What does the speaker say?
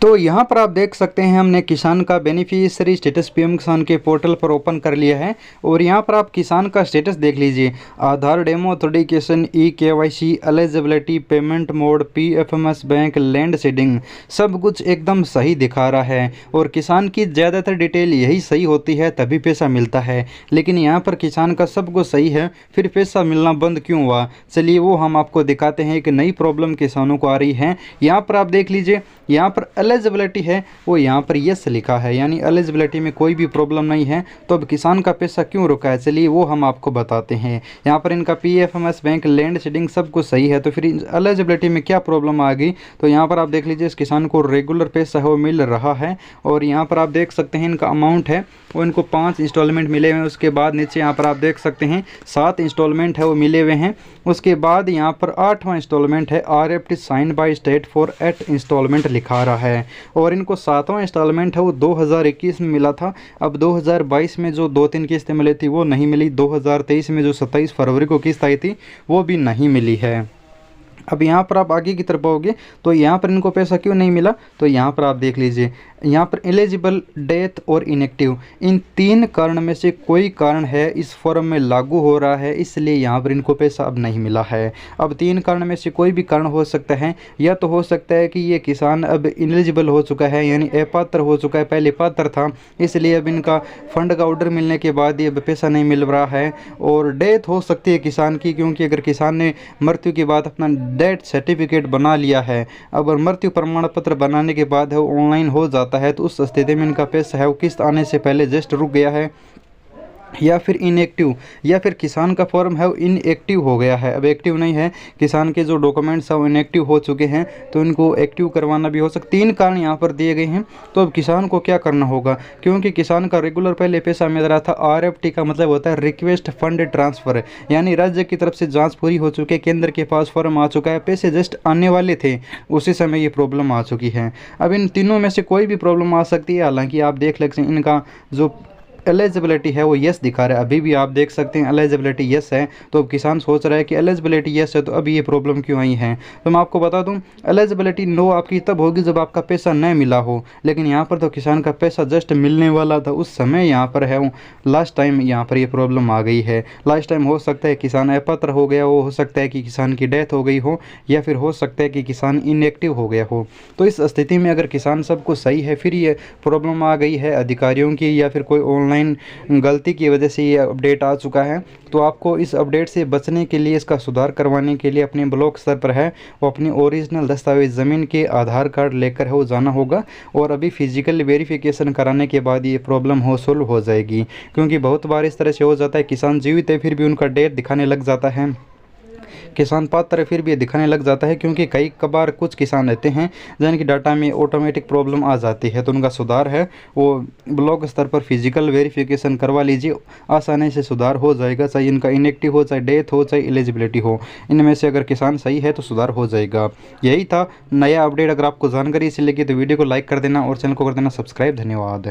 तो यहाँ पर आप देख सकते हैं हमने किसान का बेनिफिशियरी स्टेटस पीएम किसान के पोर्टल पर ओपन कर लिया है और यहाँ पर आप किसान का स्टेटस देख लीजिए। Aadhaar demo authentication, e KYC, eligibility, payment mode, PFMS bank, land seeding, सब कुछ एकदम सही दिखा रहा है। और किसान की ज़्यादातर डिटेल यही सही होती है तभी पैसा मिलता है, लेकिन यहाँ पर किसान का सब कुछ सही है, फिर पैसा मिलना बंद क्यों हुआ? चलिए वो हम आपको दिखाते हैं। एक नई प्रॉब्लम किसानों को आ रही है। यहाँ पर आप देख लीजिए, यहाँ पर एलिजिबिलिटी है वो यहाँ पर यस लिखा है, यानी एलिजिबिलिटी में कोई भी प्रॉब्लम नहीं है। तो अब किसान का पैसा क्यों रुका है, चलिए वो हम आपको बताते हैं। यहाँ पर इनका पीएफएमएस बैंक, लैंड सीडिंग सब कुछ सही है, तो फिर एलिजिबिलिटी में क्या प्रॉब्लम आ गई? तो यहाँ पर आप देख लीजिए इस किसान को रेगुलर पैसा है वो मिल रहा है। और यहाँ पर आप देख सकते हैं इनका अमाउंट है वो इनको 5 इंस्टॉलमेंट मिले हुए हैं। उसके बाद नीचे यहाँ पर आप देख सकते हैं 7 इंस्टॉलमेंट है वो मिले हुए हैं। उसके बाद यहाँ पर 8वां इंस्टॉलमेंट है, RFT sign by state for 8 installment लिखा रहा है। और इनको 7वां इंस्टॉलमेंट है वो 2021 में मिला था। अब 2022 में जो 2-3 किस्तें मिली थी वो नहीं मिली। 2023 में जो 27 फरवरी को किस्त आई थी वो भी नहीं मिली है। अब यहाँ पर आप आगे की तरफ आओगे तो यहाँ पर इनको पैसा क्यों नहीं मिला? तो यहाँ पर आप देख लीजिए, यहाँ पर एलिजिबल, डेथ और इनएक्टिव, इन 3 कारण में से कोई कारण है इस फॉर्म में लागू हो रहा है, इसलिए यहाँ पर इनको पैसा अब नहीं मिला है। अब 3 कारण में से कोई भी कारण हो सकता है। या तो हो सकता है कि ये किसान अब इनएलिजिबल हो चुका है, यानी अपात्र हो चुका है, पहले पात्र था, इसलिए अब इनका फंड का ऑर्डर मिलने के बाद ये पैसा नहीं मिल रहा है। और डेथ हो सकती है किसान की, क्योंकि अगर किसान ने मृत्यु के बाद अपना डेथ सर्टिफिकेट बना लिया है, अब मृत्यु प्रमाण पत्र बनाने के बाद है वो ऑनलाइन हो जाता है, तो उस स्थिति में इनका पैसा है वो किस्त आने से पहले जस्ट रुक गया है। या फिर इनएक्टिव, या फिर किसान का फॉर्म है वो इनएक्टिव हो गया है, अब एक्टिव नहीं है, किसान के जो डॉक्यूमेंट्स हैं वो इनएक्टिव हो चुके हैं, तो इनको एक्टिव करवाना भी हो सकता। 3 कारण यहाँ पर दिए गए हैं। तो अब किसान को क्या करना होगा? क्योंकि किसान का रेगुलर पहले पैसा मिल रहा था। RFT का मतलब होता है रिक्वेस्ट फंड ट्रांसफ़र, यानी राज्य की तरफ से जाँच पूरी हो चुकी है, केंद्र के पास फॉर्म आ चुका है, पैसे जस्ट आने वाले थे, उसी समय ये प्रॉब्लम आ चुकी है। अब इन तीनों में से कोई भी प्रॉब्लम आ सकती है। हालांकि आप देख सकते हैं इनका जो एलिजिबिलिटी है वो यस दिखा रहा है, अभी भी आप देख सकते हैं एलिजिबिलिटी यस है। तो अब किसान सोच रहा है कि एलिजिबिलिटी यस है तो अभी ये प्रॉब्लम क्यों आई है? तो मैं आपको बता दूं, एलिजिबिलिटी नो आपकी तब होगी जब आपका पैसा नहीं मिला हो, लेकिन यहाँ पर तो किसान का पैसा जस्ट मिलने वाला था, उस समय यहाँ पर है लास्ट टाइम यहाँ पर ये प्रॉब्लम आ गई है। लास्ट टाइम हो सकता है किसान अपात्र हो गया हो सकता है कि किसान की डेथ हो गई हो, या फिर हो सकता है कि किसान इनएक्टिव हो गया हो। तो इस स्थिति में अगर किसान सब कुछ सही है, फिर ये प्रॉब्लम आ गई है अधिकारियों की या फिर कोई ऑनलाइन गलती की वजह से ये अपडेट आ चुका है, तो आपको इस अपडेट से बचने के लिए, इसका सुधार करवाने के लिए अपने ब्लॉक स्तर पर है वो अपनी ओरिजिनल दस्तावेज ज़मीन के आधार कार्ड लेकर है वो जाना होगा। और अभी फिजिकल वेरिफिकेशन कराने के बाद ये प्रॉब्लम हो सोल्व हो जाएगी। क्योंकि बहुत बार इस तरह से हो जाता है, किसान जीवित है फिर भी उनका डेट दिखाने लग जाता है, किसान पात्र फिर भी दिखाने लग जाता है, क्योंकि कई कबार कुछ किसान रहते हैं जिनकी डाटा में ऑटोमेटिक प्रॉब्लम आ जाती है। तो उनका सुधार है वो ब्लॉक स्तर पर फिजिकल वेरिफिकेशन करवा लीजिए, आसानी से सुधार हो जाएगा। चाहे इनका इनएक्टिव हो, चाहे डेथ हो, चाहे एलिजिबिलिटी हो, इनमें से अगर किसान सही है तो सुधार हो जाएगा। यही था नया अपडेट। अगर आपको जानकारी इसे लगी तो वीडियो को लाइक कर देना और चैनल को कर देना सब्सक्राइब। धन्यवाद।